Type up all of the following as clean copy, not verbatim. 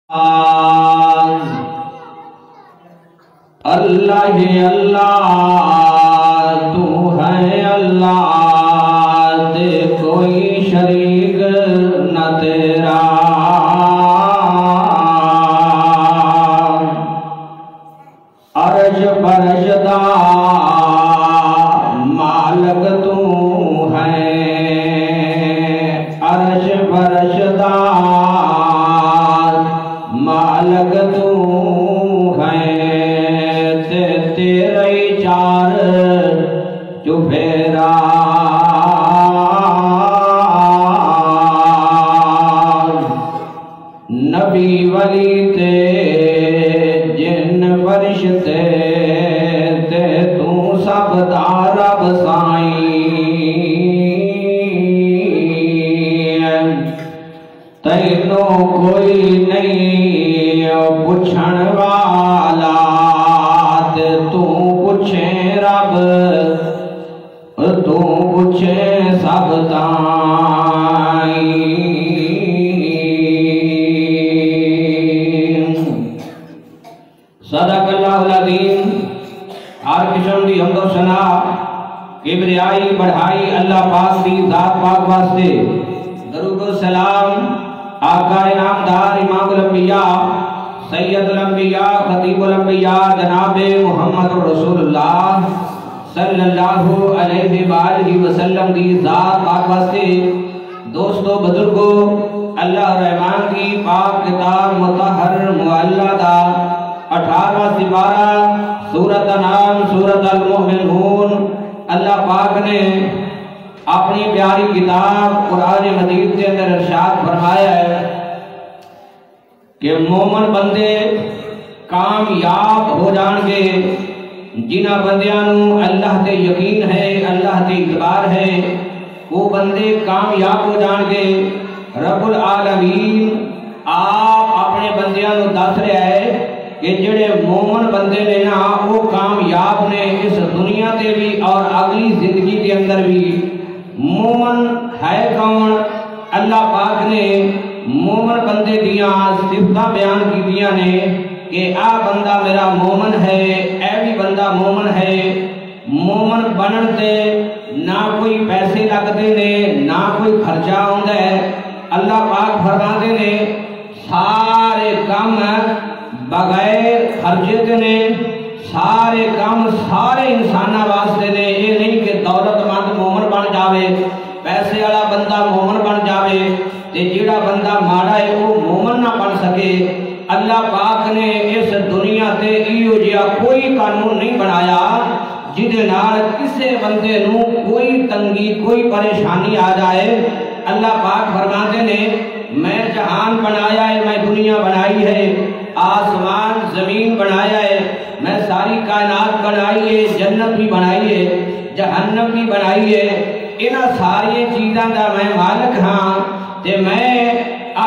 اللہ ہی اللہ تو ہے اللہ تے کوئی شریک نہ تیرا عرش فرش دا مالک تو ہے عرش فرش دا مالک تو ہے تیرے چار چوفیرا نبی ولی تے جن فرشتے تے تو سب دا رب سائیں تینوں کوئی نہیں پوچھن والا تو پوچھے رب تو پوچھے سب تائیں صدق اللہ العظیم۔ ہر قسم دی حمد و ثنا کبریائی بڑھائی اللہ پاک دی ذات پاک واسطے، درود و سلام آقا انعامدار امام الانبیاء سید الانبیاء خطیب الانبیاء جناب محمد رسول اللہ صلی اللہ علیہ وآلہ وسلم دی ذات پاک واسطے، دوستو بزرگو، اللہ رحمان کی پاک کتاب مطہر معلّہ دا 18واں سپارہ سورۃ انعام سورۃ المؤمنون، اللہ پاک نے اپنی پیاری کتاب قرآن مجید کے اندر ارشاد فرمایا ہے کہ مومن بندے کامیاب ہو جان گے جنہ بندیانوں اللہ تے یقین ہے، اللہ تے اعتبار ہے، وہ بندے کامیاب ہو جان گے۔ رب العالمین آپ اپنے بندیانوں دس رہے ہیں کہ جڑے مومن بندے نے نا وہ کامیاب نے اس دنیا تے بھی اور اگلی زندگی کے اندر بھی۔ مومن ہے کون؟ اللہ پاک نے مومن بندے دیاں صفتاں بیان کی دیاں نے کہ آ بندہ میرا مومن ہے، اے بھی بندہ مومن ہے۔ مومن بنن تے نہ کوئی پیسے لگتے نے نہ کوئی خرچہ ہوندہ ہے۔ اللہ پاک فرماتے نے سارے کام بغیر خرچے تے نے، سارے کام سارے انسانہ واسطے نے، یہ نہیں کہ دولت مند مومن بن جاوے، پیسے والا بندہ مومن بن جاوے تے جیڑا بندہ ماڑا ہے وہ مومن نہ بن سکے۔ اللہ پاک نے اس دنیا تے ایو جیا کوئی قانون نہیں بنایا جدے نال کسے بندے نو کوئی تنگی کوئی پریشانی آ جائے۔ اللہ پاک فرماتے نے میں جہان بنایا ہے، میں دنیا بنائی ہے، آسمان زمین بنایا ہے، میں ساری کائنات بنائی ہے، جنت بھی بنائی ہے، جہنم بھی بنائی ہے، انہاں ساری چیزاں دا میں مالک ہاں۔ تے میں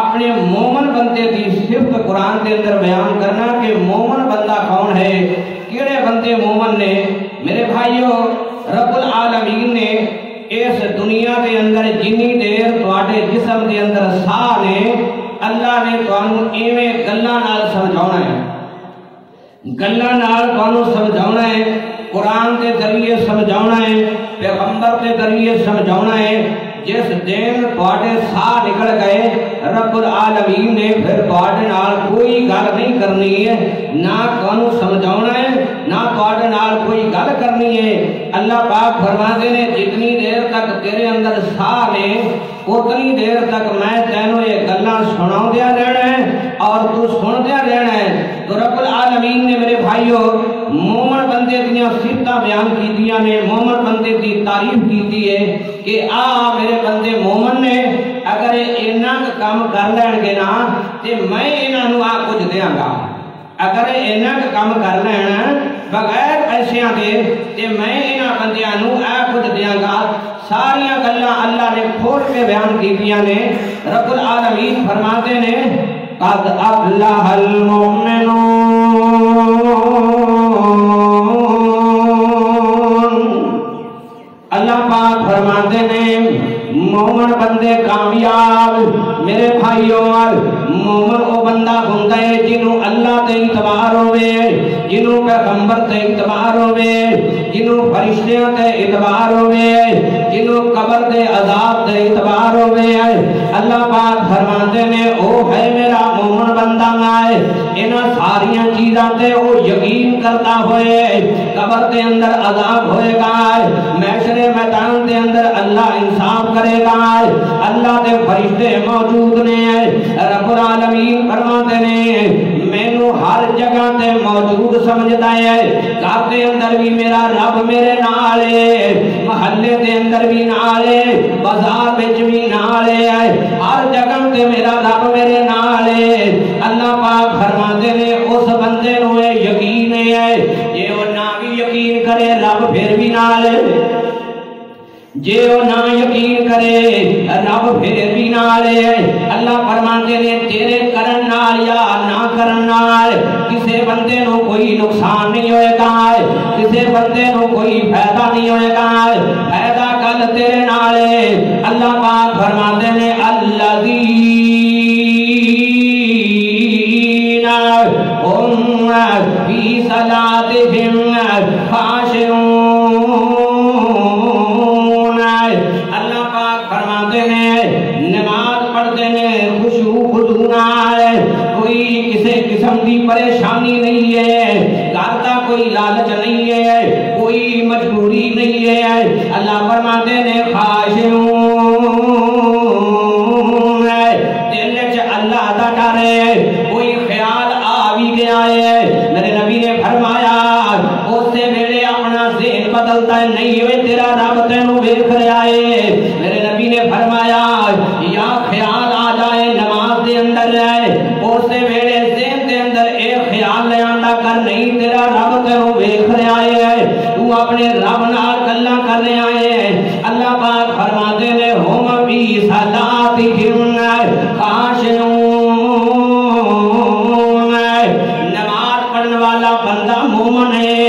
اپنے مومن بندے دی صفت قرآن دے اندر بیان کرنا کہ مومن بندہ کون ہے، کیڑے بندے مومن نے۔ میرے بھائیو، رب العالمین نے اس دنیا دے اندر جنی دیر تواڈے جسم دے اندر ساہ نے، اللہ نے تانوں ایویں گلاں نال سمجھاونا ہے، گلاں نال تانوں سمجھاونا ہے، قرآن دے ذریعے سمجھاونا ہے، پیغمبر دے ذریعے سمجھاونا ہے۔ جس دن تواڈے ساہ نکل گئے رب العالمین نے پھر تواڈے نال کوئی گل نہیں کرنی ہے، نہ تانوں سمجھاونا ہے نہ تواڈے نال کوئی گل کرنی ہے۔ اللہ پاک فرماتے نے جتنی دیر تک تیرے اندر ساہ نے اتنی دیر تک میں تینوں یہ گلاں سناؤندیا رہنا ہے اور تو سندیا رہنا ہے۔ تو رب العالمین نے میرے بھائیو مومن بندے دیاں صفتاں بیان کیتیاں نے، مومن بندے دی تعریف کیتی ہے کہ آ میرے بندے مومن نے، اگر انہاں کام کر لین گے نا تے میں انہاں نوں آ کچھ دیاں گا، اگر انہاں کام کر لینا بغیر پیسیاں دے تے میں انہاں بندیاں نوں آ کچھ دیاں گا۔ ساریاں گلاں اللہ نے کھول کے بیان کیتیاں نے۔ رب العالمین فرماتے نے قد افلح المؤمنون، اللہ پاک فرماتے نے مومن بندے کامیاب۔ میرے بھائیوں مومن وہ بندہ ہوندا ہے جنوں اللہ تے اعتبار ہوے، جنوں پیغمبر تے اعتبار ہوے، جنوں فرشتیاں تے اعتبار ہوے، جنوں قبر دے عذاب تے اعتبار ہوے، اللہ پاک فرماندے نے او ہے میرا مومن بندہ ہے، انہاں ساریاں چیزاں تے او یقین کرتا ہوئے قبر دے اندر عذاب ہوئے گا، محشر میدان دے اندر اللہ انصاف کرے گا، اللہ دے فرشتے موجود نے، رب العالمین فرماتے نے مینوں ہر جگہ تے موجود سمجھدا ہے، گھر دے اندر بھی میرا رب میرے نال ہے، محلے دے اندر بھی نال ہے، بازار وچ بھی نال ہے، ہر جگہ تے میرا رب میرے نال ہے۔ اللہ پاک فرماتے نے اس بندے نوں یقین ہے جے او نہ بھی یقین کرے رب پھر بھی نال ہے، جے او نہ یقین کرے رب پھر بھی نال ہے۔ اللہ فرماتے نے تیرے کرن نال یا نہ کرن نال کسے بندے نو کوئی نقصان نہیں ہوئے گا، کسے بندے نو کوئی فائدہ نہیں ہوئے گا، فائدہ کل تیرے نال ہے۔ اللہ پاک فرماتے نے الذین هم فی صلاتہم خاشعون، اللہ پاک فرماتے ہیں نماز پڑھتے ہیں خشوع خضوع نال، کوئی کسی قسم کی پریشانی نہیں ہے، گھر کا کوئی لالچ نہیں ہے، کوئی مجبوری نہیں ہے، اللہ فرماتے ہیں خاشعون، دل وچ اللہ دا ڈر ہے، کوئی خیال آ بھی گیا ہے، میرے نبی نے فرمایا اس سے ویلے اپنا ذہن بدلتا ہے، نہیں ہوئے تیرا رب تینوں ویکھ رہا ہے، میرے نبی نے فرمایا یا خیال آ جائے نماز دے اندر رہے اس سے ویلے ذہن دے اندر ایک خیال لے آندا کر نہیں تیرا رب تینوں ویکھ رہا ہے، تو اپنے رب نال گلاں کر رہا ہے۔ اللہ پاک فرماتے نے ہم فی صلاتہم خاشعون، نماز پڑھنے والا بندہ مومن ہے۔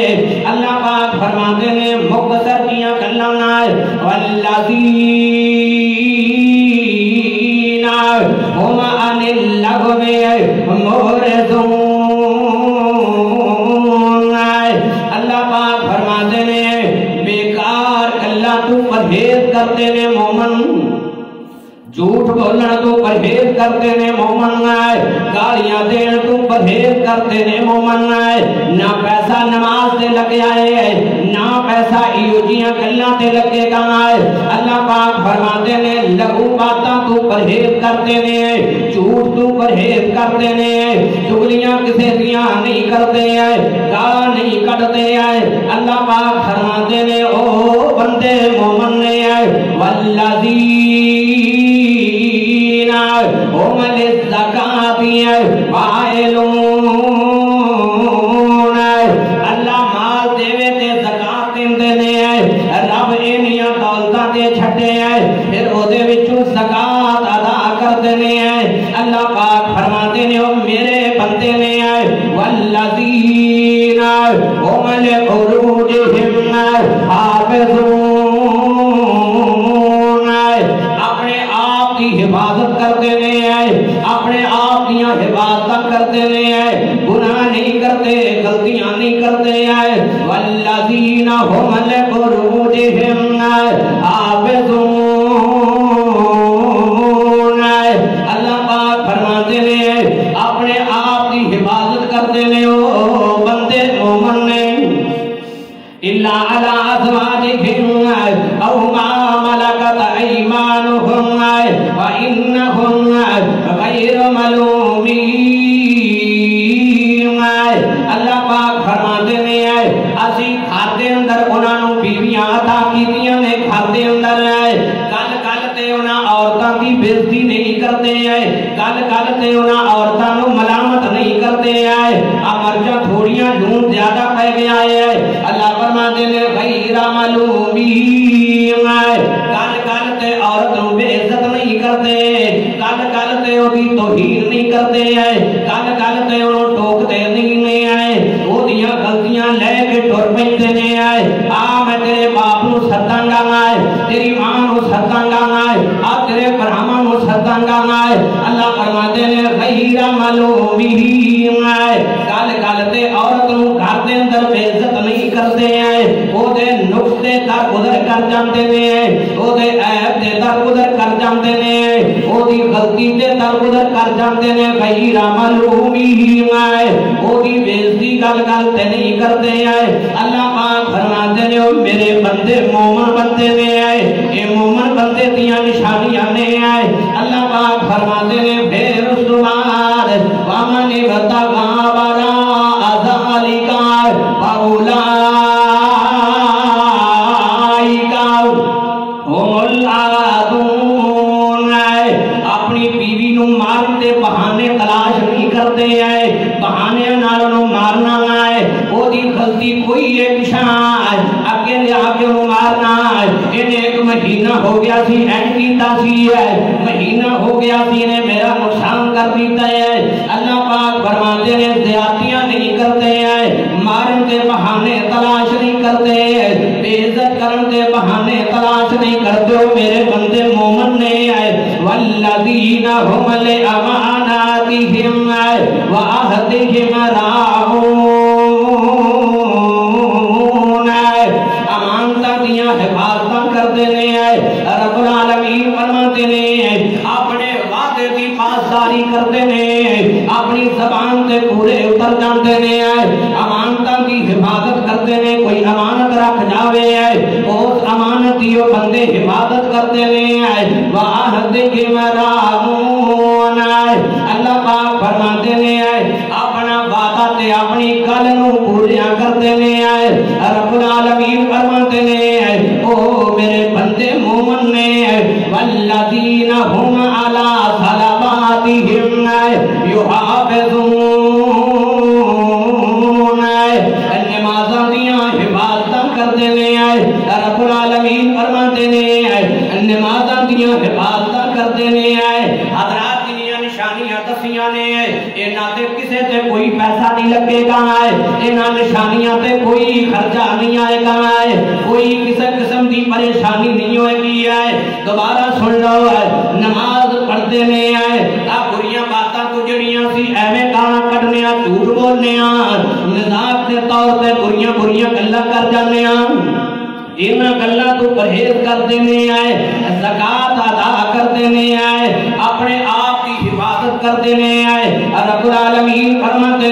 اللہ پاک فرماتے نے مختصر کیاں گلاں نال والذین هم عن اللغو معرضون، اللہ پاک فرماتے نے بیکار گلاں تو پرہیز کرتے نے مومن، جھوٹ بولنا تو پرہیز کرتے نے مومن، گالیاں دین تو پرہیز کرتے نے مومن، نہ پیسہ نماز دے لگے آئے نہ پیسہ ایو جیاں گلاں تے لگے گا۔ اللہ پاک فرماتے نے لغو باتاں تو پرہیز کرتے نے، جھوٹ تو پرہیز کرتے نے، چغلیاں کسے دیاں نہیں کرتے ہیں، گالاں نہیں کٹتے ہیں۔ اللہ پاک فرماتے نے او بندے مومن نے والذین هم للزکاۃ فاعلون، اللہ مال دیوے تے زکات دیندے نے، رب انہاں دولتاں تے چھڈے ہیں پھر او دے وچوں زکات ادا کردے نے۔ اللہ پاک فرماتے نے او میرے بندے نے والذین هم لفروجہم حافظون، اپنے آپ کی حفاظت کرتے ہیں، اپنے آپ کی حفاظت کرتے ہیں، گناہ نہیں کرتے، غلطیاں نہیں کرتے ہیں۔ والذین هم لفروجہم حافظون، اللہ پاک فرماتے ہیں اپنے آپ کی حفاظت کرتے ہیں او بندے مومن نے الا علی ازواجہم او ما ملکت ایمانہم فانہم غیر ملومین۔ اللہ پاک فرماتے ہیں اسی گھر دے اندر انہاں نوں بیویاں عطا کیتیاں نے، گھر دے اندر کل تے انہاں عورتاں کی بےزتی نہیں کرتے ہیں، کل تے انہاں عورتاں نوں ملامت نہیں کرتے ہیں، مرجا تھوڑیاں جھون زیادہ پہ گیا ہے۔ اللہ فرماتے ہیں غیر ملومین، کل تے عورت نوں بے عزت نہیں کرتے، کل تے اودی توہین نہیں کرتے ہیں، کل تے انہوں ٹوکتے نہیں ہیں، اودیاں غلطیاں لے کے ٹر پیندے نے۔ آ میں تیرے باپ نوں سداں گا، تیری ماں نوں سداں گا، آ تیرے بھراواں نوں سداں گا۔ اللہ فرماتے ہیں غیر بھی گل گل تے عورت نو گھر دے اندر بے عزت نہیں کرتے ہیں، او دے نقص دے در گزر کر جاندے نے، او دے عیب دے در گزر کر جاندے نے، او دی غلطی دے در گزر کر جاندے نے، غیر ملومی او دی بے عزتی گل گل تے نہیں کرتے ہیں۔ اللہ پاک فرماتے نے میرے بندے مومن بندے نے، اے مومن بندے دیاں نشانیاں نے۔ اللہ پاک فرماتے نے پھر اس بعد وَمَنِ ابْتَغَىٰ وَرَاءَ ذَلِكَ فَأُولَٰئِكَ هُمُ الْعَادُونَ۔ اپنی بیوی نو مارن دے بہانے تلاش نہیں کرتے ہیں، بہانے نال نو مارنا ہے، او دی غلطی کوئی ایک شان اگے لے آگے نو مارنا ہے۔ انہیں ایک مہینہ ہو گیا سی اینٹی تاسی ہے، مہینہ ہو گیا سی انہیں میرا نقصان کر دیتا ہے۔ اللہ پاک فرماتے ہیں زیادتیاں نہیں کرتے ہیں، مارن دے بہانے تلاش نہیں کرتے، بے عزت کرن دے بہانے تلاش نہیں کرتے ہو میرے بندے مومن نے۔ والذین هم لأماناتهم وعہدهم راعون۔ امانتاں دیاں حفاظتاں کرتے ہیں، رب العالمین فرماتے ہیں اپنے وعدے دی پاسداری کرتے ہیں، اپنی زبان تے پورے اتر جاندے نے، امانتاں دی حفاظت کرتے ہیں۔ کوئی امانت رکھ جاوے اس امانت دی وہ بندے حفاظت کرتے ہیں۔ وعہدهم راعون۔ اللہ پاک فرماتے ہیں اپنا وعدہ تے اپنی گل نو پورا کرتے ہیں۔ رب العالمین فرماتے ہیں او میرے بندے مومن نے والذین هم علی صلواتہم یحافظون۔ نمازاں دیاں حفاظتاں کرتے ہیں، رب العالمین فرماتے ہیں نمازاں دیاں حفاظتاں کرتے ہیں۔ حضرات نشانیاں دسیاں نے، انہاں تے کسے تے کوئی پیسہ نہیں لگے گا، انہاں نشانیاں تے کوئی خرچہ نہیں آئے گا، کوئی کسی قسم دی پریشانی نہیں ہوئے گی۔ دوبارہ سن لو، نماز پڑھتے نے، بریاں باتاں کو جڑیاں سی ایویں گانا کڈنے، جھوٹ بولنے، مذاق دے طور تے بریاں گلاں کر جانے، انہاں گلاں تو پرہیز کر دینے آئے، زکاة ادا کر دینے آئے، اپنے آپ کی حفاظت کر دینے آئے۔ رب العالمین فرماتے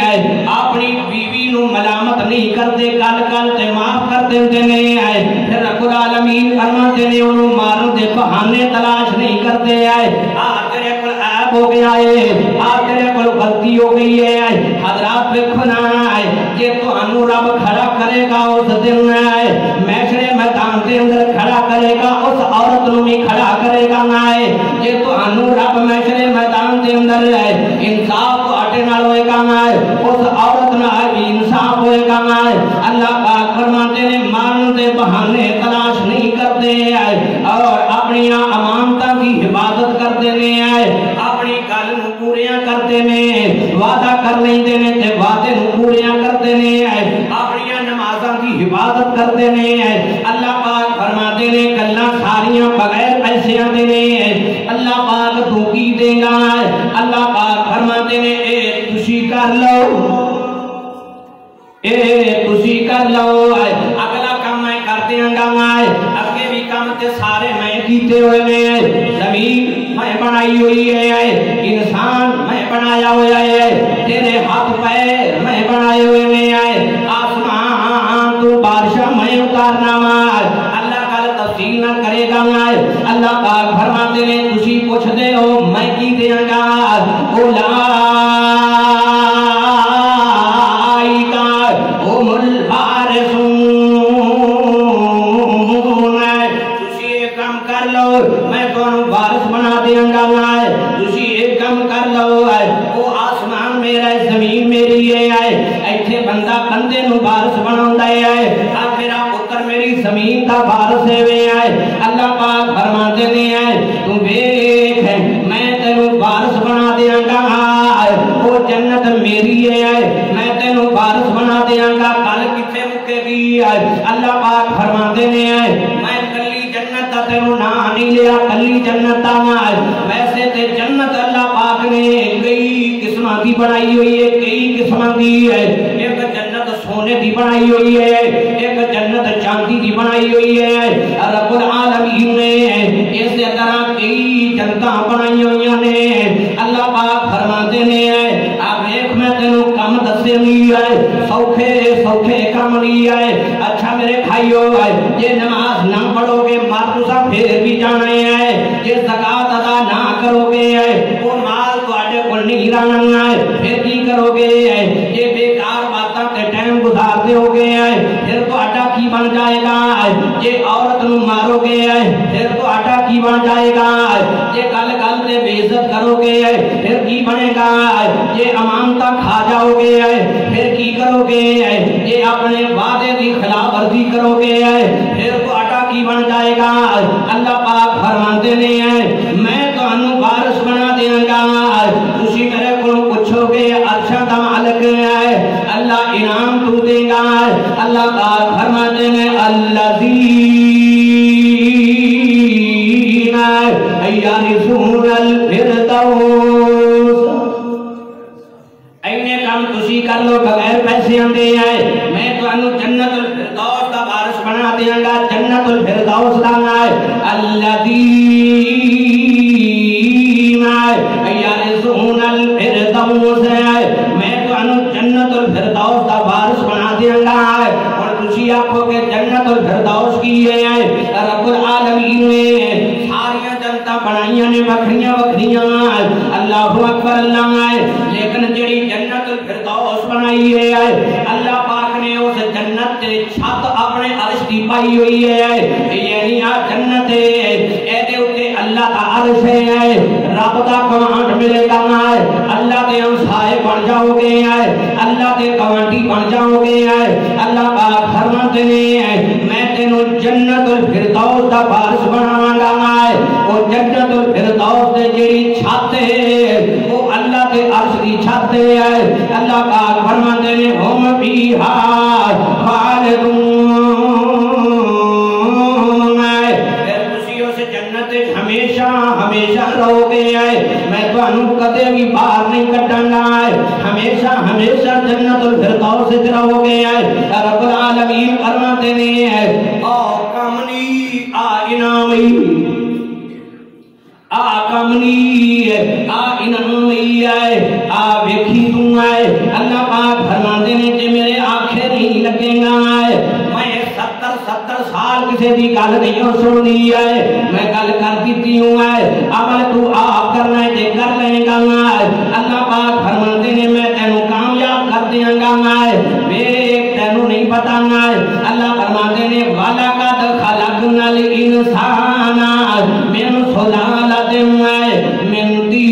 آئے اپنی بیوی نو ملامت نہیں کرتے، کل تے معاف کر دینے آئے۔ پھر رب العالمین فرماتے نے انہوں مارن دے بہانے تلاش نہیں کرتے آئے۔ تیرے پر عیب ہو گیا ہے، تیرے پر غلطی ہو گئی ہے۔ حضرات دیکھنا ہے کہ تو انو رب کھڑا کرے گا اس دن ہے، میشر میدان دے اندر کھڑا کرے گا، اس عورت نو بھی کھڑا کرے گا نائے، یہ تو انو رب میشر میدان دے اندر ہے، انصاف کو اٹھے نال ہوئے گا نائے، اس عورت نال بھی انصاف ہوئے گا نائے۔ اللہ پاک فرماتے نے مان دے بہانے تلاش نہیں کرتے ہیں اور اپنی امانتاں کی حفاظت کرتے ہیں، اپنی گل نو پوریاں کرتے ہیں، وعدہ کر نہیں دینے تے وعدے نو پوریاں کرتے ہیں، اپنی نمازاں کی حفاظت کرتے ہیں۔ اللہ پاک فرماتے نے گلاں ساریاں بغیر پیسیاں دینے، اللہ پاک تو کی دے گا۔ اللہ پاک فرماتے نے اے تسی کر لو، اے تسی کر لو، اگلا کام میں کر دیاں گا، اگے بھی کام تے سارے میں کیتے ہوئے نے، زمین میں بنائی ہوئی ہے، انسان میں بنایا ہوا ہے، تیرے ہاتھ پیر میں بنائے ہوئے نے، آسمان تو بارشاں میں اتارنا ہے۔ اللہ کل تفصیل نہ کرے گا، اللہ پاک فرماتے نے تسی پوچھ دے ہو میں کی دیاں گا، میں کون وارث بنا دیاں گا، تسی ایک کام کر لو، وہ آسمان میرا ہے، زمین میری ہے، ایتھے بندہ بندے نو وارث بناوندا ہے، میرا پتر میری زمین دا وارث ہے۔ اللہ پاک فرماتے ہیں تو دیکھ میں تینو وارث بنا دیاں گا، وہ جنت میری ہے، میں تینو وارث بنا دیاں گا، کل کتھے مکے گی؟ اللہ پاک فرماتے ہیں میں کلی جنت تینو نہ نہیں لیا، کلی جنت آنا، ویسے تے جنت اللہ پاک نے کئی قسم قسم کی بنائی ہوئی ہے، کئی قسم کی ہے۔ ایک جنت سونے دی بنائی ہوئی ہے، ایک جنت چاندی دی بنائی ہوئی ہے۔ رب العالمین نے اس طرح کئی جنتاں بنائی ہوئی ہیں۔ اللہ پاک فرماتے ہیں آپ ایک میں تینوں کم دسے نہیں ہے، سوکھے سوکھے کم نہیں ہے۔ اچھا میرے بھائیو یہ نماز نہ پڑھو گے مار تسا پھر بھی جانے ہے، یہ زکاة ادا نہ کرو گے وہ مال تو آٹے کو نہیں رہنا ہے، پھر کی کرو گے؟ یہ بیکار باتاں کے ٹائم گزارتے ہو گے پھر تو آٹا کی بن جائے گا؟ یہ عورت نو مارو گے پھر تو آٹا کی بن جائے گا؟ یہ گل گل تے بے عزت کرو گے پھر کی بنے گا؟ یہ امانتہ کھا جاؤ گے پھر کی کرو گے؟ یہ اپنے وعدے دی خلاف ورزی کرو گے پھر تو آٹا کی بن جائے گا؟ اللہ پاک فرماتے ہیں میں تو انو بارش بنا دیاں گا، تسی میرے کو پوچھو گے عرشاں دا مالک ہے اللہ انعام تو دے گا۔ اللہ پاک فرماتے ہیں الذین یرثون الفردوس، اینے کام تسی کر لو بغیر پیسے آندے ہیں، میں تو انو جنت الفردوس دا بارش بنا دیاں گا۔ جنت الفردوس دا الذین یرثون الفردوس، میں تو انو جنت الفردوس دا بارش بنا دیاں گا۔ اور تسی آکھو کہ جنت الفردوس کی ہے رب العالمین نے ساریاں جنتاں بنائیاں نے وکھریاں وکھریاں، اللہ اکبر اللہ، لیکن جڑی جنت الفردوس بنائی ہے اللہ پاک نے اس جنت تے چھت اپنے عرش دی پائی ہوئی ہے، یعنی آ جنت اے دے اوتے اللہ دا عرش ہے، رب دا کمانڈ ملے گا، اللہ دے ہمسائے بن جاؤ گے، اللہ دے کمانڈی بن جاؤ گے۔ اللہ پاک فرماتے ہیں میں تینوں جنت الفردوس دا بارش بناواں گا، وہ جنت الفردوس دے جڑی چھت ہے وہ اللہ دے عرش دی چھت ہے۔ اللہ پاک فرماتے ہیں ہم فیہا خالدون، ہمیشہ ہمیشہ رہو گے، میں تو انو کدے بھی باہر نہیں کٹاں گا، ہمیشہ ہمیشہ جنت الفردوس وچ رہو گے۔ رب العالمین فرماتے ہیں آ کمنی آ انعامی، آ کمنی آ انعامی آ ویکھی تو ہے۔ اللہ پاک فرماتے ہیں جے میرے آنکھیں نہیں لگے گا میں 70 سال کسی دی گل نہیں سننی ہے، میں گل کر دیتی ہوں عمل تو آپ کرنا ہے جے کر لیں گا اللہ پاک فرماتے ہیں میں تینوں کامیاب کر دیاں گا، ایک تینوں نہیں پتا اللہ فرماتے ہیں وَلَقَدْ خَلَقْنَا الْإِنسَانَ مِنْ سُلَالَةٍ مِنْ طِينٍ،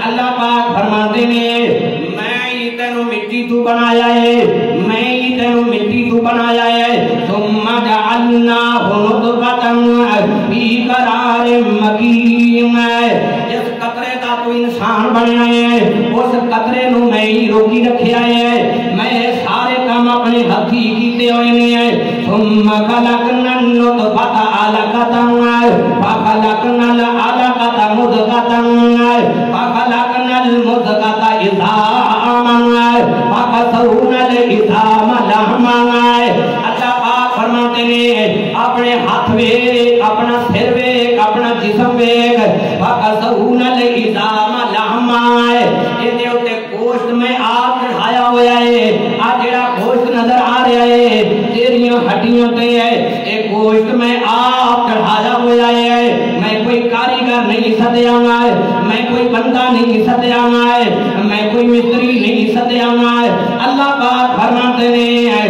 اللہ پاک فرماتے ہیں میں ہی تینوں مٹی تو بنایا ہے، میں ہی تینوں مٹی تو بنایا ہے، ثم جعلناہ نطفۃ فی قرار مکین، جس قطرے کا تو انسان بنیا ہے اس قطرے نو میں ہی روکی رکھیا ہے، میں سارے کام اپنے ہاتھی کیتے ہوئے ہیں۔ ثم خلقنا النطفۃ علقۃ فخلقنا العلقۃ مضغۃ فخلقنا المضغۃ عظاما فکسونا العظام لحما۔ اللہ پاک فرماتے ہیں اپنے ہاتھ ویکھ، اپنا سر ویکھ، اپنا جسم ویکھ، فکسونا العظام لحما، ایدے اوتے گوشت میں آپ چڑھایا ہوا ہے، آ جڑا گوشت نظر آ رہا ہے تیریاں ہڈیاں تے ہے، ایک گوشت میں آپ چڑھایا ہوا ہے، میں کوئی کاریگر نہیں سدیا گا، میں کوئی بندہ نہیں سدیا گا، میں کوئی مستری نہیں سدیا گا۔ اللہ پاک فرماتے ہیں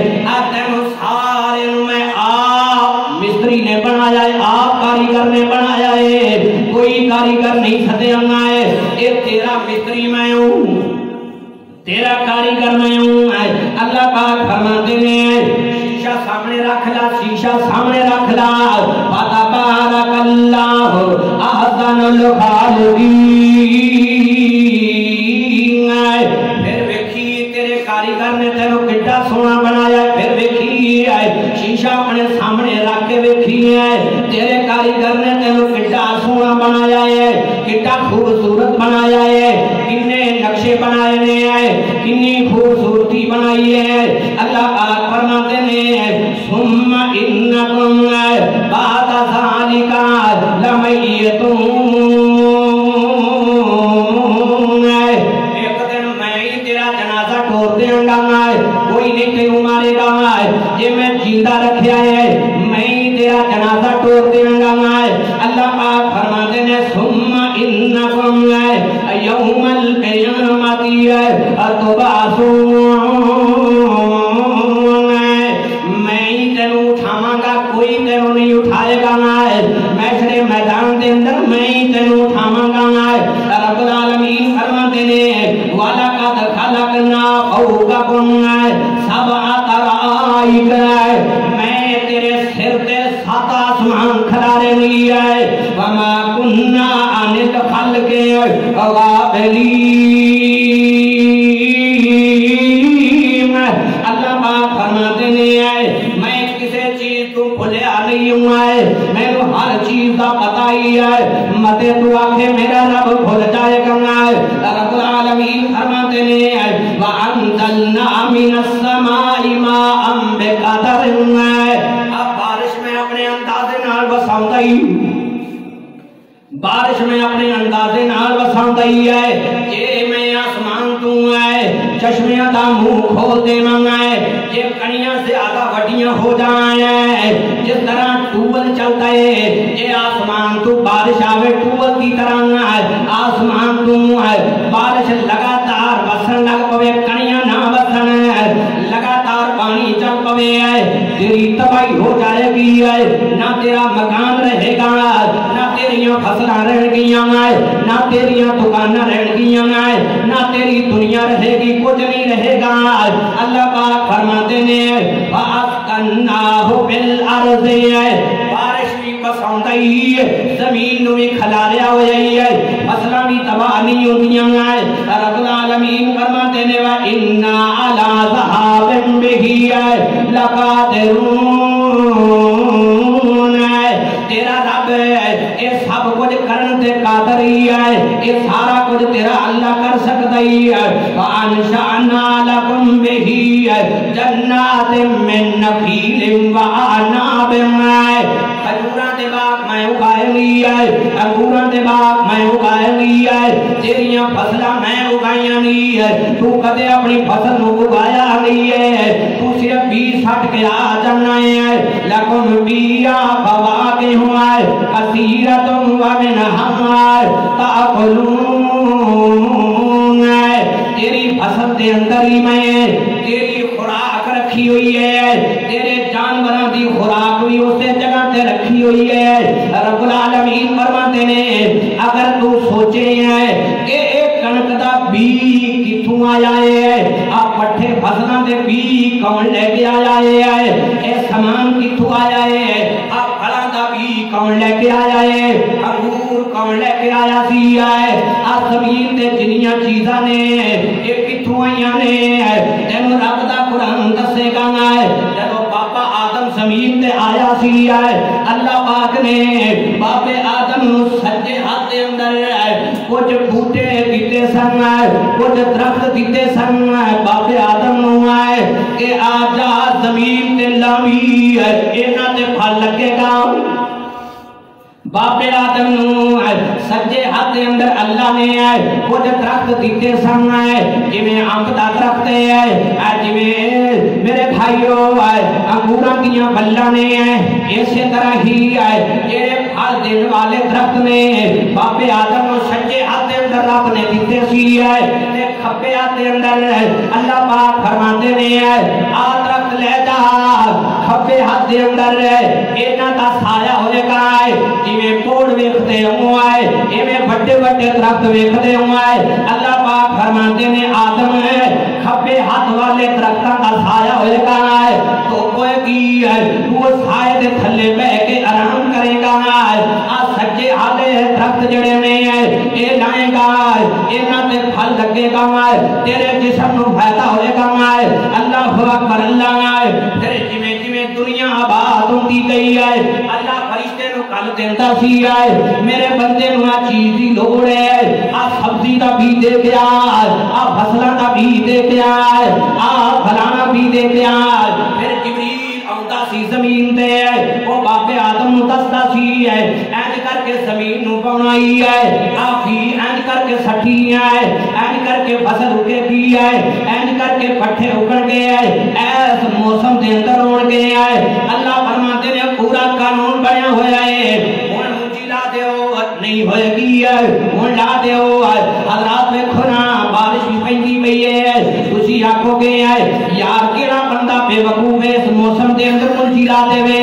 تینوں سارے میں آپ مستری نے بنایا ہے، آپ کاریگر نے بنایا ہے، کوئی کاریگر نہیں سدیا گا، یہ تیرا مستری میں ہوں، تیرا کاریگر میں ہوں۔ اللہ پاک فرماتے ہیں شیشہ سامنے رکھ لا، شیشہ سامنے رکھ لا، فتبارک اللہ احسن الخالقین، پھر ویکھی تیرے کاریگر نے تینوں کتنا سونا بنایا ہے، پھر ویکھی شیشہ اپنے سامنے رکھ کے ویکھی ہے تیرے کاریگر نے تینوں کتنا سونا بنایا ہے، ایڈا خوبصورت بنایا ہے، کنے نقشے بنائے ہیں، کنی خوبصورتی بنائی ہے۔ اللہ پاک فرماتے ہیں ثم انکم بعد ذالک لمیتون، ایک دن میں ہی تیرا جنازہ ٹور دیں گا، کوئی نہیں تینوں مارے گا، یہ میں زندہ رکھیا ہے، میں ہی تیرا جنازہ ٹور دیں گا۔ اللہ پاک فرماتے ہیں ثم انکم یوم القیامت تبعثون، میں ہی تینوں اٹھاواں گا، کوئی تینوں نہیں اٹھائے گا، محشر میدان دے اندر میں ہی تینوں اٹھاواں گا۔ رب العالمین فرماتے ہیں وَلَقَدْ خَلَقْنَا فَوْقَكُمْ سَبْعَ طَرَائِقَ، میں تیرے سر تے 7 آسمان کھلارے نہیں ہے، وَمَا كُنَّا عَنِ الْخَلْقِ غَافِلِينَ۔ اللہ پاک فرماتے ہیں میں کسے چیز کو بھولیا نہیں ہوں، میں تو ہر چیز کا پتہ ہی ہے، متے تو آکھے میرا رب بھول جائے گا۔ رب العالمین فرماتے ہیں وَأَنزَلْنَا مِنَ السَّمَاءِ مَاءً بِقَدَرٍ، اب بارش میں اپنے اندازے نال وساؤں گئی، بارش میں اپنے اندازے نال وساؤں گئی ہے، یہ میں آسمان تو ہے چشمیاں دا منہ کھول دینا ہے، یہ کنیاں سے آدھا وڈیاں ہو جائیں، جس طرح ٹوبل چلتا ہے یہ آسمان تو بارش آوے ٹوبل کی طرح ہے، آسمان تو ہے بارش لگاتار بسن لگ پوے، کنیاں نہ بسن لگاتار پانی چل پوے ہے، تیری تباہی ہو جائے گی ہے، نہ تیرا مکان رہے گا، نہ تیریاں فصلیں رہ گیاں، نہ تیریاں دکانیں رہ گیاں، نہ تیری دنیا رہے گی، کچھ نہیں رہے گا۔ اللہ پاک فرماتے ہیں وَأَسْقَنَّاهُ بِالْأَرْضِ، بارش بھی پسند آئی ہے، زمین نو بھی کھلاریا ہو جائی ہے، فصلیں بھی تباہ نہیں ہوتیاں ہیں۔ رب العالمین فرماتے ہیں وَإِنَّا عَلَىٰ ذَهَابٍ بِهِ لَقَادِرُونَ، تیرا رب یہ سب کچھ کرن تے قادر ہی ہے، یہ سارا کچھ تیرا اللہ کر سکتا ہی ہے۔ وَأَنشَأْنَا لَكُمْ بِهِ جَنَّاتٍ مِّن نَخِيلٍ وَأَعْنَابٍ، کھجوراں دے باغ میں اگائے لی ہے، انگوراں دے باغ میں اگائے لی ہے، تیریاں فصلاں میں اگائیاں نہیں ہے، تو کدے اپنی فصل نو اگایا نہیں ہے، تو صرف بیج سٹ کے آ جانا ہے۔ لَكُمْ فِيهَا فَوَاكِهُ كَثِيرَةٌ وَمِنْهَا تَأْكُلُونَ، تیری فصل دے اندر ہی میں تیری خوراک رکھی ہوئی ہے، تیرے جانوراں دی خوراک بھی اسے جگہ تے رکھی ہوئی ہے۔ رب العالمین فرماتے ہیں اگر تو سوچے ہیں کہ ایک کنک دا بی کتھوں آیا ہے، آپ پٹھے فصلاں دے بی کون لے کے آیا ہے، اے سامان کتھوں آیا ہے، آپ پھلاں دا بی کون لے کے آیا ہے، انگور کون لے کے آیا سی ہے، آپ زمین دے جنیاں چیزاں نے یہ کتھوں آئیاں نے، تینوں رب دا قرآن دسے گا جب بابا آدم زمین تے آیا سی ہے، اللہ پاک نے باپ آدم نو سجے ہاتھ دے اندر کچھ بوٹے دیتے سن، کچھ درخت دیتے سن، باپ آدم نو ہے کہ آجا زمین تے لاوی اینا تے پھل لگے گا۔ باپ آدم نو سجے ہاتھ دے اندر اللہ نے کچھ درخت دیتے سن، جویں امب دا درخت ہے، جویں میرے بھائیو انگوراں دیاں بلاں نے، اسی طرح ہی جڑے پھل دین والے درخت نے باپ آدم نو سجے ہاتھ دے اندر رب نے دیتے سی، تے کھبے ہاتھ دے اندر اللہ پاک فرماتے نے آ درخت لے جا، کھبے ہاتھ دے اندر انہاں دا سایہ ہوئے گا، جویں کوڑ ویکھتے ہوں ایویں بڑے بڑے درخت ویکھتے ہوں۔ اللہ پاک فرماتے نے آدم کھبے ہاتھ والے درختاں دا سایہ ہوئے گا، تو کوئی کی وہ سائے دے تھلے بہ کے آرام کرے گا، سجے ہاتھ درخت جڑے نے اے لائے گا، انہاں تے پھل لگے گا، تیرے جسم نو فائدہ ہوئے گا۔ اللہ اکبر، اللہ پھر جویں جویں دنیا آباد ہوندی گئی ہے اللہ فرشتے نو کل دینا سی ہے میرے بندے نو آ چیز دی لوڑ ہے آ سبزی دا بھی دے کے آ فصلہ دا بھی دے کے آ فلانا بھی دے کے پھر جبریل آتا سی زمین دے وہ باپ آدم نو دستا سی ہے اینج کر کے زمین نو بنائی ہے آفی اینج کر کے سٹھی ہے اینج کر کے فصل اگے بھی ہے اینج کر کے پٹھے اگڑ گئے ہیں ایس موسم دے اندر اڑ گئے ہیں اللہ فرماتے ہیں پورا قانون بنیا ہوا ہے ہن مجھے لا دیو نہیں ہوئے گی ہے ہن لا دیو حضرات میں کھنا بارش بھی پیندی پئی ہے تسی آکھو گے یار کیڑا بندہ بے وقوف ہے اس موسم دے اندر مجھے لا دے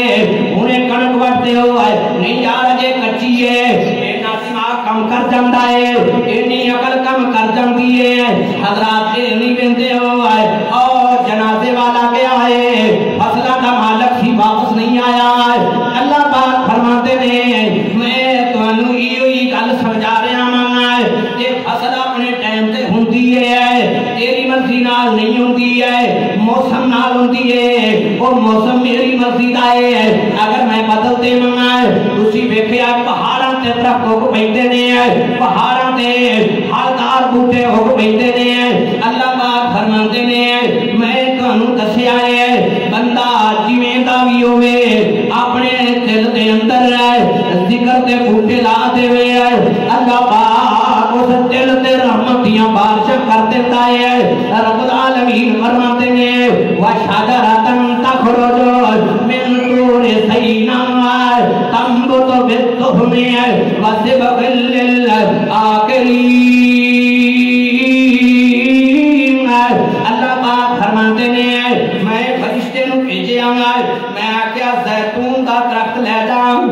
انہیں کنک وٹتے ہو نہیں یار اجے کچی ہے اینا دماغ کم کر جاندا ہے اینی عقل کم کر جاندی ہے حضرات نہیں ویندے ہو اور جنازے والا گیا ہے فصلہ کا مالک سی واپس نہیں آیا اللہ پاک فرماتے ہیں میں تانوں ایہی گل سمجھا رہا ہاں کہ فصل اپنے ٹائم تے ہوندی ہے تیری مرضی نال نہیں ہوندی ہے موسم نال ہوندی ہے وہ موسم میری مرضی دا ہے اگر میں بدل دے منگا تسی ویکھیا پہاڑاں تے درخت ہو بیٹھے نے پہاڑاں تے پھلدار بوٹے ہو بیٹھے نے اللہ پاک فرماتے نے میں تانوں دسیا ہے بندہ جویں دا وی ہوے اپنے دل دے اندر ذکر دے بوٹے لا دے اللہ پاک اس دل تے رحمت دیاں بارشاں کر دیتا ہے رب العالمین فرماتے ہیں وَشَجَرَةً تَخْرُجُ مِن طُورِ سِينَاءَ تَنبُتُ بِالدُّهْنِ وَصِبْغٍ لِلْآكِلِينَ اللہ پاک فرماتے ہیں میں فرشتے نو بھیجیا میں آکھیا زیتون دا درخت لے جاؤں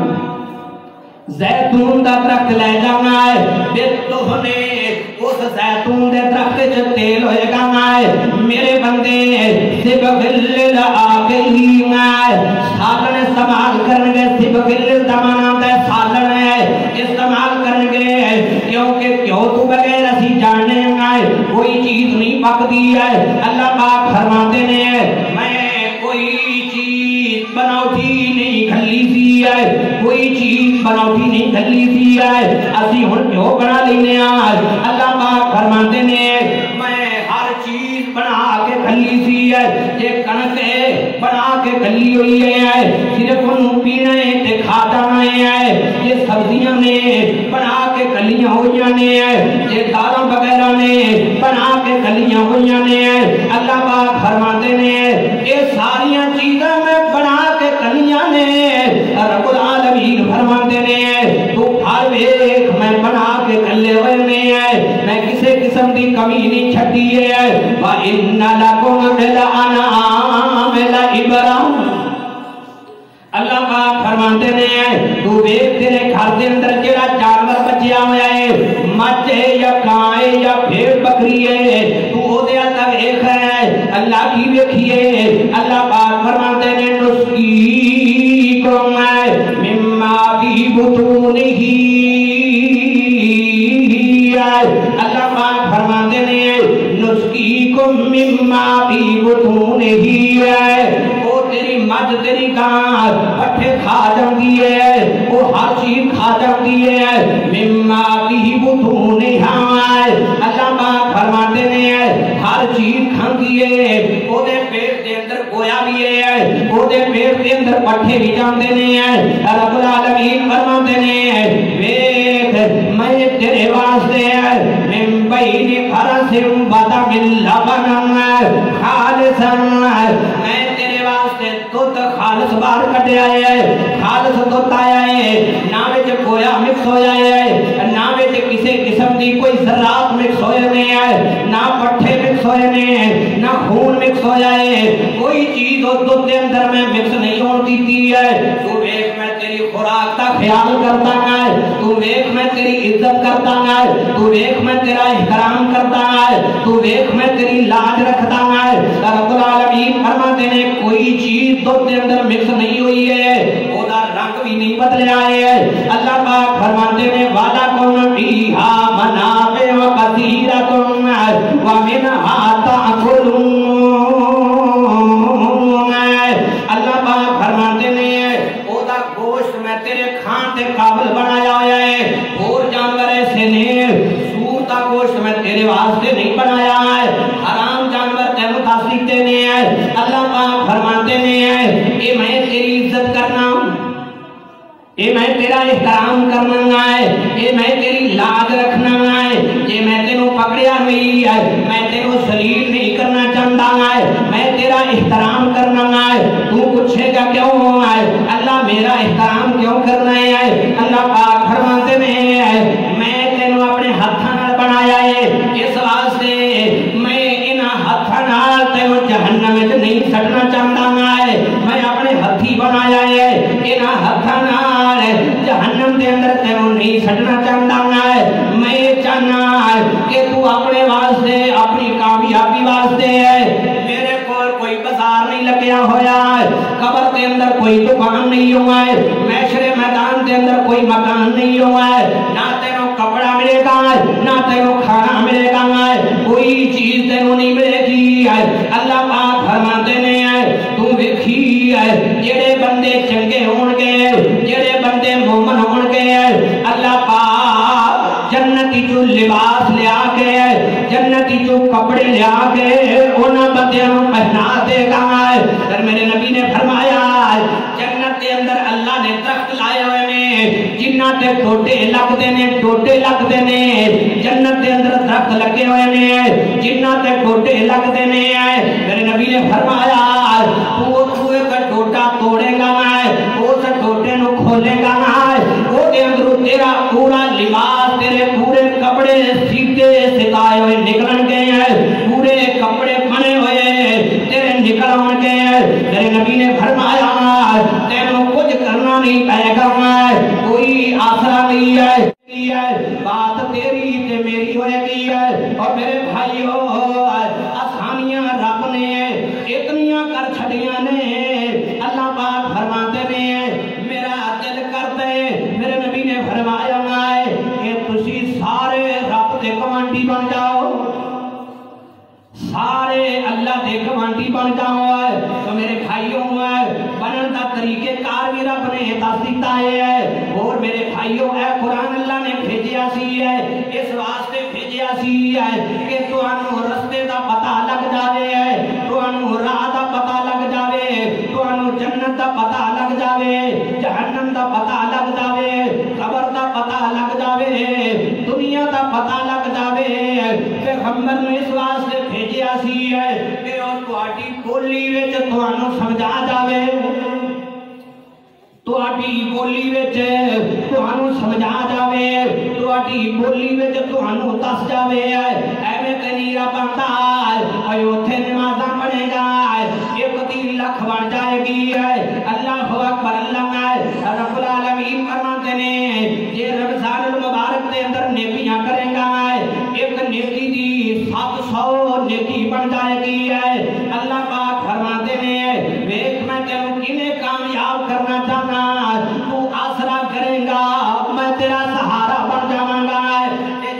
زیتون دا درخت لے جانا ہے بالدہن اس زیتون دے درخت چ تیل ہوئے گا میرے بندے سبغل للآکلین سالن استعمال کرنگے سبغل دمانا دے سالن استعمال کرنگے کیونکہ کیوں تو بغیر اسی جاننے کوئی چیز نہیں پک دی ہے اللہ پاک فرماتے ہیں میں کوئی چیز بناوٹی نہیں کھلی سی ہے کوئی چیز بناوٹی نہیں کھلی سی ہے اسی ہن کیوں بنا لینے اللہ پاک فرماتے ہیں میں ہر چیز بنا کے کھلی سی ہے یہ کنک ہے بنا کے کھلی ہوئی ہے صرف انہوں پینے تے کھا جانا ہے یہ سبزیاں نے بنا کے کھلیاں ہوئی نے یہ دالاں وغیرہ نے بنا کے کھلیاں ہوئی نے اللہ پاک فرماتے ہیں یہ ساریاں چیزیں میں بنا کے کھلیاں نے رب العالمین فرماتے ہیں تو ہر ایک میں بنا کے کھلے ہوئے میں کسے قسم دی کمی نہیں چھٹی ہے وَإِنَّ لَكُمْ بِالْأَنْعَامِ لَعِبْرَةً اللہ پاک فرماتے ہیں تو دیکھ تیرے گھر دے اندر جڑا جانور بچیا ہوا ہے مجھ ہے یا کان ہے یا بھیڑ بکری ہے تو او دے اندر ایک ہے اللہ کی دیکھیے اللہ پاک فرماتے ہیں نسقیکم مما فی بطونہ اللہ پاک فرماتے ہیں نسقیکم مما فی بطونہ او تیری مجھ تیری کان پٹھے کھا جاندی ہے وہ ہر چیز کھا جاندی ہے مما فی بطونہا اللہ پاک فرماتے ہیں ہر چیز کھاندی ہے وہ دے پیٹ دے اندر گویا بھی ہے وہ دے پیٹ دے اندر پٹھے بھی جاندے ہیں رب العالمین فرماتے ہیں ویکھ میں تیرے واسطے من بین فرس ودم لبن خالصا میں تیرے واسطے دودھ خالص باہر کٹے آئے ہیں خالص دودھ آیا ہے نہ وچ گویا مکس ہو جائے ہے نہ وچ کسی قسم دی کوئی ذرات مکس ہوئے نہیں ہے نہ پٹھے مکس ہوئے نہیں ہے نہ خون مکس ہو جائے کوئی چیز دودھ کے اندر میں مکس نہیں ہوتی تھی ہے تو ایک میں تیری خوراک کا خیال کرتا ہے تو ایک میں تیری عزت کرتا ہے تو ایک میں تیرا احترام کرتا ہے تو ایک میں تیری لاج رکھتا ہے رب العالمین فرماتے ہیں کوئی چیز دودھ کے اندر مکس نہیں ہوئی ہے وہ رنگ بھی نہیں بدلے آئے ہیں اللہ پاک فرماتے ہیں وَلَكُمْ فِيهَا مَنَافِعُ كَثِيرَةٌ وَمِنْهَا تَأْكُلُونَ اللہ پاک فرماتے ہیں او دا گوشت میں تیرے کھان میں تیرے واسطے نہیں بنایا ہے، حرام جانور تینوں تاثیق دینے ہیں۔ اللہ پاک فرماتے ہیں اے میں تیری عزت کرنا، اے میں تیرا احترام کرنا ہے، اے میں تیری لاج رکھنا ہے، اے میں تینوں پکڑیا نہیں ہے، میں تینوں سلیل نہیں کرنا چاہتا ہے، میں تیرا احترام کرنا ہے۔ تو پوچھے گا کیوں ہے اللہ میرا احترام کیوں کرنا ہے؟ اللہ پاک فرماتے ہیں میں تینوں اپنے ہاتھاں نال بنایا ہے، اس واسطے میں ان ہاتھاں نال تینوں جہنم وچ نہیں سٹنا چاہتا ہے، میں اپنے ہاتھی بنایا ہے، ان ہاتھاں نال جہنم دے اندر تینوں نہیں سٹنا چاہتا ہے۔ میں یہ چاہنا ہے کہ تو اپنے واسطے اپنی کامیابی واسطے ہے میرے کول کوئی بازار نہیں لگیا ہویا ہے، قبر کے اندر کوئی دکان نہیں ہوا ہے، محشر میدان کے اندر کوئی مکان نہیں ہوا ہے، نہ تینوں کپڑا ملے گا نہ تینوں کھانا ملے گا، کوئی چیز تینوں نہیں ملے گی۔ اللہ پاک فرماتے ہیں تو ویکھی جڑے بندے چنگے ہون گے، جڑے بندے مومن ہون گے، اللہ پاک جنتی جو لباس لیا کے، جنتی جو کپڑے لیا کے انہاں بندیاں پہنا دے گا۔ پھر میرے نبی نے فرمایا جنت کے اندر اللہ نے درخت لائے ہوئے نے جنہ تے ٹوٹے لگتے نے، ٹوٹے لگتے نے، جنت کے اندر درخت لگے ہوئے نے جنہ تے ٹوٹے لگتے نے۔ میرے نبی نے فرمایا تو ایک ٹوٹا توڑے گا اس ٹوٹے نو کھولے گا وہ دے اندروں تیرا پورا لباس، تیرے پورے کپڑے سیدھے ستائے ہوئے نکلن گے ہیں، پورے کپڑے بنے ہوئے تیرے نکلن گے ہیں۔ میرے نبی نے فرمایا تینوں کچھ کرنا نہیں پائے گا، کوئی آسرا نہیں ہے، بات تیری تے میری ہوئے گی ہے۔ اور میرے بھائیوں آسانیاں رب نے اتنیاں کر چھڑیاں نے، اللہ پاک فرماتے ہیں میرا دل کرتے، میرے نبی نے فرمایا کہ تسی سارے رب دے گوانڈی بن جاؤ، سارے اللہ دے گوانڈی بن جاؤ۔ تو میرے بھائیوں بنن دا طریقے کار بھی رب نے دستا ہے، اور میرے بھائیوں اے قرآن اللہ نے بھیجیا سی ہے، اس واسطے بھیجیا سی ہے کہ تانوں رستے دا پتہ لگ جاوے، تانوں راہ دا پتہ لگ جاوے، تانوں جنت دا پتہ لگ جاوے، جہنم دا پتہ لگ جاوے، قبر دا پتہ لگ جاوے، دنیا دا پتہ لگ جاوے۔ پیغمبر نے اس واسطے بھیجیا سی ہے کہ وہ تہاڈی بولی وچ تانوں سمجھا جاوے، تہاڈی بولی وچ تانوں سمجھا جاوے، تہاڈی بولی وچ تانوں دس جاوے۔ ایویں تے نہیں رب آندا اے اوتھے نمازاں پڑھے گا 1 لاکھ بن جائے گی۔ اللہ اکبر، اللہ رب العالمین فرماتے ہیں یہ رمضان المبارک دے اندر نیکیاں کرے گا، ایک نیکی دی 700 نیکی بن جائے گی۔ اللہ پاک فرماتے ہیں ویکھ میں تینوں کنے کامیاب کرنا چاہنا، تو آسرا کرے گا میں تیرا سہارا بن جاواں گا۔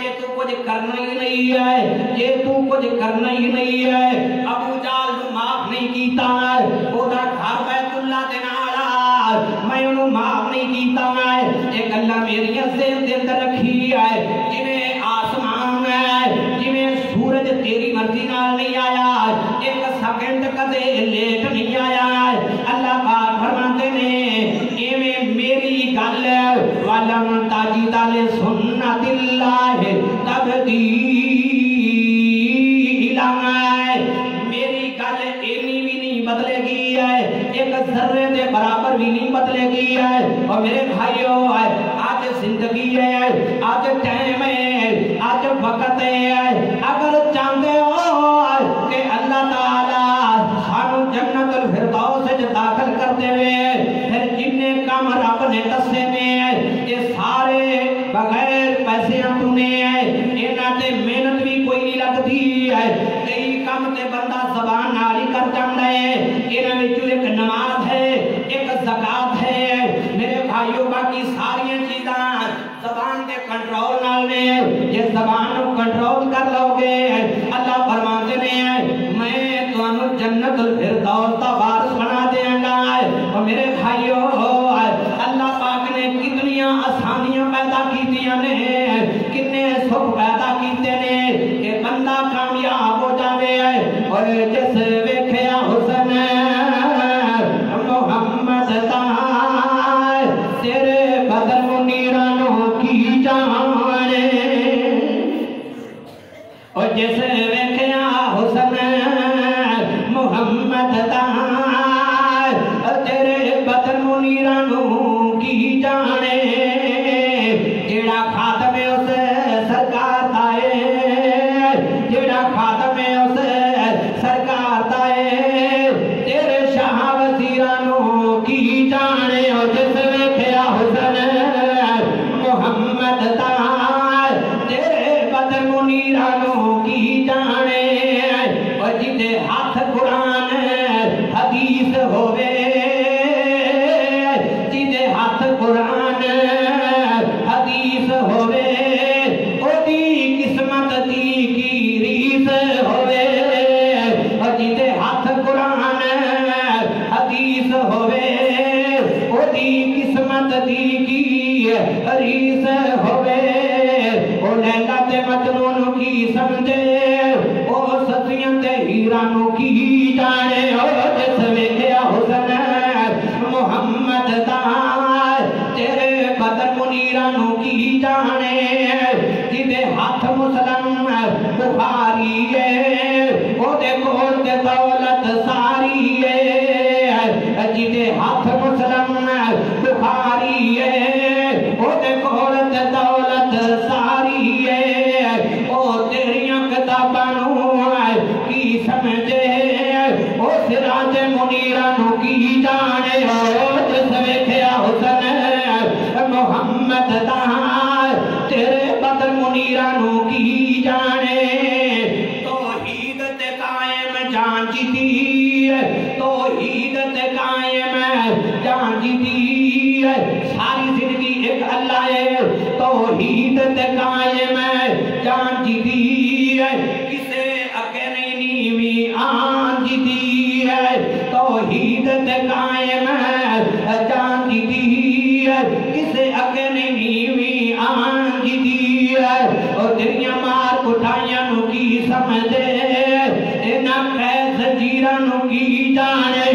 جے تو کچھ کرنا ہی نہیں ہے، جے تو کچھ کرنا ہی نہیں ہے، ابو جہل نو معاف نہیں کیتا، اودا گھر بیت اللہ دے نال میں انہوں معاف نہیں کیتا۔ ایک اللہ میری ذہن دے اندر رکھی ہے جویں آسمان ہے، جویں سورج تیری مرضی نال نہیں آیا، ایک سیکنڈ کدے لیٹ نہیں آیا۔ اللہ پاک فرماتے ہیں ایویں میری گل وَلَمْ تَجِدَ لِسُنَّتِ اللَّهِ تَبْدِيلًا، میری گل اینی بھی نہیں بدلے گی، ایک ذرے دے برابر بھی نہیں بدلے گی۔ اور میرے بھائیوں آج زندگی ہے، آج ٹائم ہے، آج وقت ہے، اگر چاہتے ہو کہ اللہ تعالیٰ سانو جنت الفردوس داخل کرتے ہوئے پھر جننے کام رب نے دسے میں یہ سارے بغیر پیسے تُنے انہاں تے محنت بھی کوئی نہیں لگتی ہے، کئی کام تے بندہ زبان نالی کر جاندہ ہے، انہاں وچوں ایک نماز ہے، ایک زکات ہے۔ میرے بھائیوں باقی ساری چیزاں زبان کے کنٹرول نال نے، یہ زبان کو کنٹرول کر لو گے اللہ فرماتے ہیں میں تانوں جنت الفردوس دا وارث بنا دیاں گا۔ اور میرے بھائیوں اللہ پاک نے کتنی آسانیاں پیدا کیتیاں نے، کتنے سکھ پیدا کیتے نے، بندہ کامیاب ہو جاوے ہے اور جس ویکھیا حسن محمد دا تیرے بدر منیرانوں کی جانے اور جس ویکھیا حسن محمد دا تیرے بدر منیرانوں کی جانے جیڑا خاتم اس سرکار تائے جیڑا خاتم اس سرکار تائے تیرے شاہ وزیرانوں کی جانے اور جس ویکھیا حسن محمد دا تیرے بدر منیرانوں کی جانے اور جتے ہاتھ قرآن حدیث ہوئے جتے ہاتھ قرآن حدیث ہوئے او دی قسمت دی کی ریس ہوئے اور جتے ہاتھ قرآن حدیث ہوئے او دی قسمت دی کی ریس ہوئے او لیلا تے مجنون کی سمجھے او ستیاں تے ہیرانوں کی جانے او جس ویکھیا حسن محمد دا تیرے بدر منیرانوں کی جانے جدے ہاتھ مسلم بخاری ہے او دے کول تے دولت ساری ہے جدے ہاتھ مسلم بخاری ہے او دے کول تے دولت ساری ہے او تیریاں کتاباں کی سمجھے او سراج منیرانوں کی جانے او جس ویکھیا حسن محمد دا تیرے بدر منیرانوں کی جانے توحید تے قائم جان جیتی توحید تے قائم جان جیتی ساری زندگی ایک اللہ ہے توحید تے قائم جان جیتی کسے اکے نہیں نیوی آن جیتی توحید تے قائم جان جیتی کسے اکے نہیں نیوی آن جیتی اور دنیا مار اٹھائیاں نو کی سمجھے اینا قید زنجیرانوں کی جانے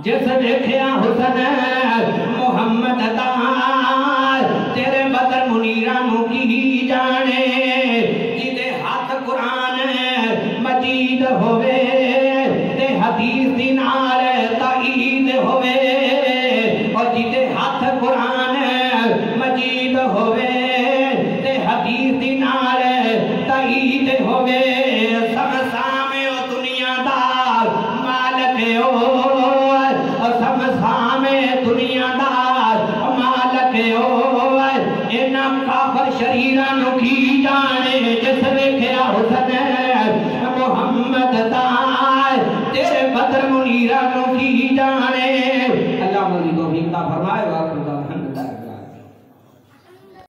جس ویکھیا حسن محمد دا تیرے بدر منیرانوں کی جانے جدے ہاتھ قرآن مجید ہوئے تے حدیث دی نال تائید ہوئے اور جدے ہاتھ قرآن مجید ہوئے تے حدیث دی نال تائید ہوئے سمسامے او دنیا دار مالک او سمسامے دنیا دار مالک او اینا کافر شریرانوں کی جانے جس ویکھیا حسن محمد دا تیرے بدر منیرانوں کی جانے اللہ مزید توفیق عطا فرمائے.